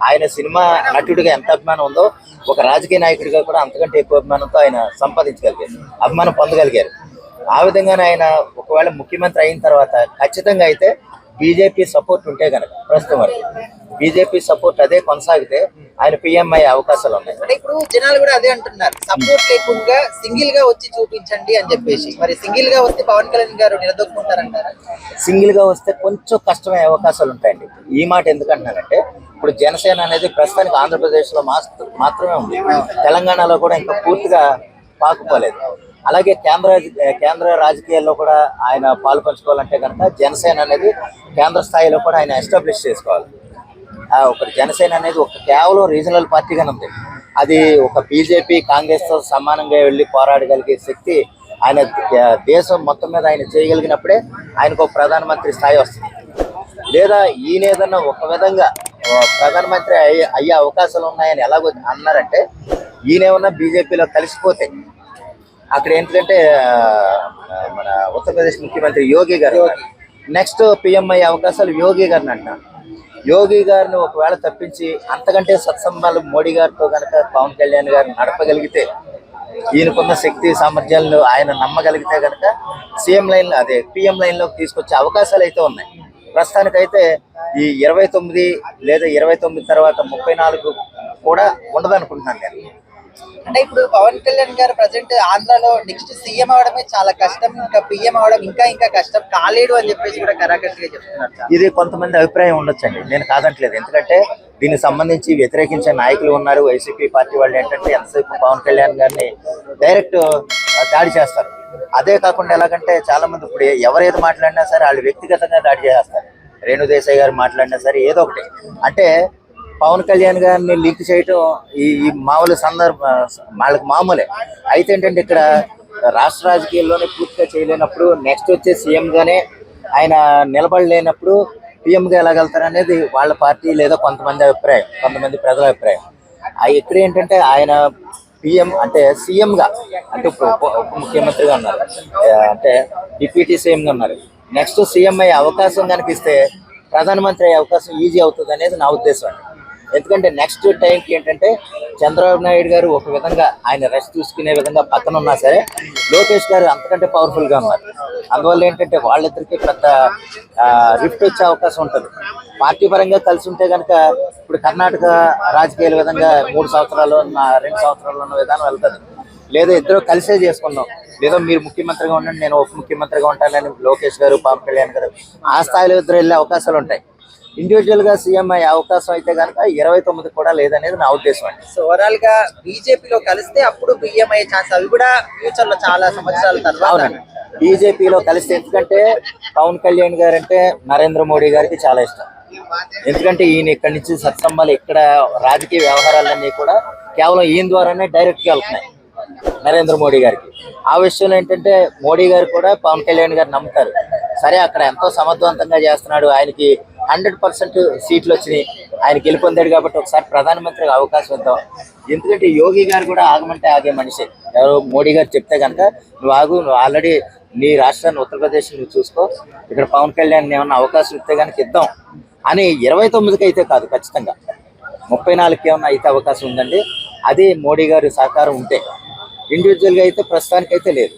ఆయన సినిమా నటుడిగా ఎంత అభిమానం ఉందో ఒక రాజకీయ నాయకుడిగా కూడా అంతకంటే ఎక్కువ అభిమానంతో ఆయన సంపాదించగలిగారు, అభిమానం పొందగలిగారు. ఆ విధంగానే ఆయన ఒకవేళ ముఖ్యమంత్రి అయిన తర్వాత ఖచ్చితంగా అయితే బీజేపీ సపోర్ట్ ఉంటే కనుక, ప్రస్తుతం వరకు బీజేపీ సపోర్ట్ అదే కొనసాగితే ఆయన పీఎం అయ్యే అవకాశాలు ఉన్నాయి. అంటే ఇప్పుడు జనాలు కూడా అదే అంటున్నారు, సపోర్ట్ లేకుండా సింగిల్ గా వచ్చి చూపించండి అని చెప్పేసి. మరి సింగిల్ గా వస్తే పవన్ కళ్యాణ్ గారు నిలదొక్కుంటారంటారా? సింగిల్ గా వస్తే కొంచెం కష్టమయ్యే అవకాశాలు ఉంటాయండి. ఈ మాట ఎందుకంటున్నానంటే ఇప్పుడు జనసేన అనేది ప్రస్తుతానికి ఆంధ్రప్రదేశ్ లో మాత్రమే ఉంది, తెలంగాణలో కూడా ఇంకా పూర్తిగా పాకుపోలేదు. అలాగే కేంద్ర రాజకీయాల్లో కూడా ఆయన పాలు పంచుకోవాలంటే కనుక జనసేన అనేది కేంద్ర స్థాయిలో కూడా ఆయన ఎస్టాబ్లిష్ చేసుకోవాలి. ఒక జనసేన అనేది ఒక కేవలం రీజనల్ పార్టీగానే ఉంది, అది ఒక బీజేపీ కాంగ్రెస్తో సమానంగా వెళ్ళి పోరాడగలిగే శక్తి ఆయన దేశం మొత్తం మీద ఆయన చేయగలిగినప్పుడే ఆయనకు ఒక ప్రధానమంత్రి స్థాయి వస్తుంది. లేదా ఈయన ఏదన్నా ఒక విధంగా ప్రధానమంత్రి అయ్యే అవకాశాలు ఉన్నాయని ఎలాగో అన్నారంటే, ఈయనేమన్నా బీజేపీలో కలిసిపోతే అక్కడ ఏంటంటే మన ఉత్తరప్రదేశ్ ముఖ్యమంత్రి యోగి గారు నెక్స్ట్ పీఎం అయ్యే అవకాశాలు యోగి గారిని అంటున్నారు. యోగి గారిని ఒకవేళ తప్పించి అంతకంటే సత్సంబాలు మోడీ గారితో కనుక పవన్ కళ్యాణ్ గారిని నడపగలిగితే, ఈయనకున్న శక్తి సామర్థ్యాలను ఆయన నమ్మగలిగితే కనుక సీఎం లైన్ అదే పీఎం లైన్లోకి తీసుకొచ్చే అవకాశాలు అయితే ఉన్నాయి. ప్రస్తుతానికైతే ఈ 29 లేదా 29 తర్వాత 34 కూడా ఉండదనుకుంటున్నాను నేను. అంటే ఇప్పుడు పవన్ కళ్యాణ్ గారు ప్రజెంట్ ఆంధ్రాలో నెక్స్ట్ సీఎం అవడమే చాలా కష్టం, ఇంకా పీఎం అవడం ఇంకా కష్టం, కాలేడు అని చెప్పేసి కూడా కరాఖండిగా చెప్తున్నారు. ఇది కొంతమంది అభిప్రాయం ఉండొచ్చండి, నేను కాదంటలేదు. ఎందుకంటే దీనికి సంబంధించి వ్యతిరేకించే నాయకులు ఉన్నారు. వైసీపీ పార్టీ వాళ్ళు ఏంటంటే ఎంతసేపు పవన్ కళ్యాణ్ గారిని డైరెక్ట్ దాడి చేస్తారు. అదే కాకుండా ఎలాగంటే చాలా మంది ఇప్పుడు ఎవరేది మాట్లాడినా సరే వాళ్ళు వ్యక్తిగతంగా దాడి చేస్తారు. రేణు దేశాయ్ గారు మాట్లాడినా సరే ఏదో ఒకటి అంటే పవన్ కళ్యాణ్ గారిని లింక్ చేయటం ఈ మామూలు వాళ్ళకి మామూలే. అయితే ఏంటంటే ఇక్కడ రాష్ట్ర రాజకీయాల్లోనే పూర్తిగా చేయలేనప్పుడు నెక్స్ట్ వచ్చే సీఎంగానే ఆయన నిలబడలేనప్పుడు పీఎంగా ఎలాగెళ్తారు అనేది వాళ్ళ పార్టీ లేదా కొంతమంది అభిప్రాయం, కొంతమంది ప్రజల అభిప్రాయం. ఇక్కడ ఏంటంటే ఆయన పీఎం అంటే సీఎంగా అంటే ఇప్పుడు ఉప ముఖ్యమంత్రిగా ఉన్నారు, అంటే డిప్యూటీ సీఎంగా ఉన్నారు. నెక్స్ట్ సీఎం అయ్యే అవకాశం కనిపిస్తే ప్రధానమంత్రి అయ్యే అవకాశం ఈజీ అవుతుంది అనేది నా ఉద్దేశం అండి. ఎందుకంటే నెక్స్ట్ టైంకి ఏంటంటే చంద్రబాబు నాయుడు గారు ఒక విధంగా ఆయన రెస్ట్ చూసుకునే విధంగా పక్కన ఉన్నా సరే లోకేష్ గారు అంతకంటే పవర్ఫుల్గా ఉన్నారు. అందువల్ల ఏంటంటే వాళ్ళిద్దరికీ పెద్ద రిఫ్ట్ వచ్చే అవకాశం ఉంటుంది. పార్టీ పరంగా కలిసి ఉంటే కనుక ఇప్పుడు కర్ణాటక రాజకీయాల విధంగా 3 సంవత్సరాలు 2 సంవత్సరాలు ఉన్న విధానం వెళ్తుంది. లేదా ఇద్దరు కలిసే చేసుకుందాం, లేదా మీరు ముఖ్యమంత్రిగా ఉండండి నేను ఉప ముఖ్యమంత్రిగా ఉంటానని లోకేష్ గారు పవన్ కళ్యాణ్ గారు ఆ స్థాయిలో ఇద్దరు వెళ్ళే అవకాశాలు ఉంటాయి. ఇండివిజువల్గా సీఎం అయ్యే అవకాశం అయితే కనుక 29 కూడా లేదనేది నా ఉద్దేశం అండి. సో ఓవరాల్ గా బీజేపీలో కలిస్తే అప్పుడు పీఎం అయ్యే ఛాన్స్, అవి కూడా ఫ్యూచర్ లో చాలా సంవత్సరాల తర్వాత బీజేపీలో కలిస్తే, ఎందుకంటే పవన్ కళ్యాణ్ గారు అంటే నరేంద్ర మోడీ గారికి చాలా ఇష్టం. ఎందుకంటే ఈయన ఇక్కడి నుంచి సత్సంబాలు ఇక్కడ రాజకీయ వ్యవహారాలన్నీ కూడా కేవలం ఈయన ద్వారానే డైరెక్ట్గా వెళ్తున్నాయి నరేంద్ర మోడీ గారికి. ఆ విషయంలో ఏంటంటే మోడీ గారు కూడా పవన్ కళ్యాణ్ గారు నమ్ముతారు. సరే అక్కడ ఎంతో సమర్థవంతంగా చేస్తున్నాడు, ఆయనకి 100% సీట్లు వచ్చినాయి, ఆయన గెలుపొందాడు కాబట్టి ఒకసారి ప్రధానమంత్రికి అవకాశం ఇద్దాం. ఎందుకంటే యోగి గారు కూడా ఆగమంటే ఆగే మనిషి. ఎవరు మోడీ గారు చెప్తే కనుక నువ్వు ఆగు, నువ్వు ఆల్రెడీ నీ రాష్ట్రాన్ని ఉత్తరప్రదేశ్ నువ్వు చూసుకో, ఇక్కడ పవన్ కళ్యాణ్ ఏమన్నా అవకాశం ఇస్తే కనుక ఇద్దాం అని 29కి అయితే కాదు, ఖచ్చితంగా 34కి ఏమన్నా అయితే అవకాశం ఉందండి. అది మోడీ గారి సహకారం ఉంటే. ఇండివిజువల్గా అయితే ప్రస్తుతానికైతే లేదు.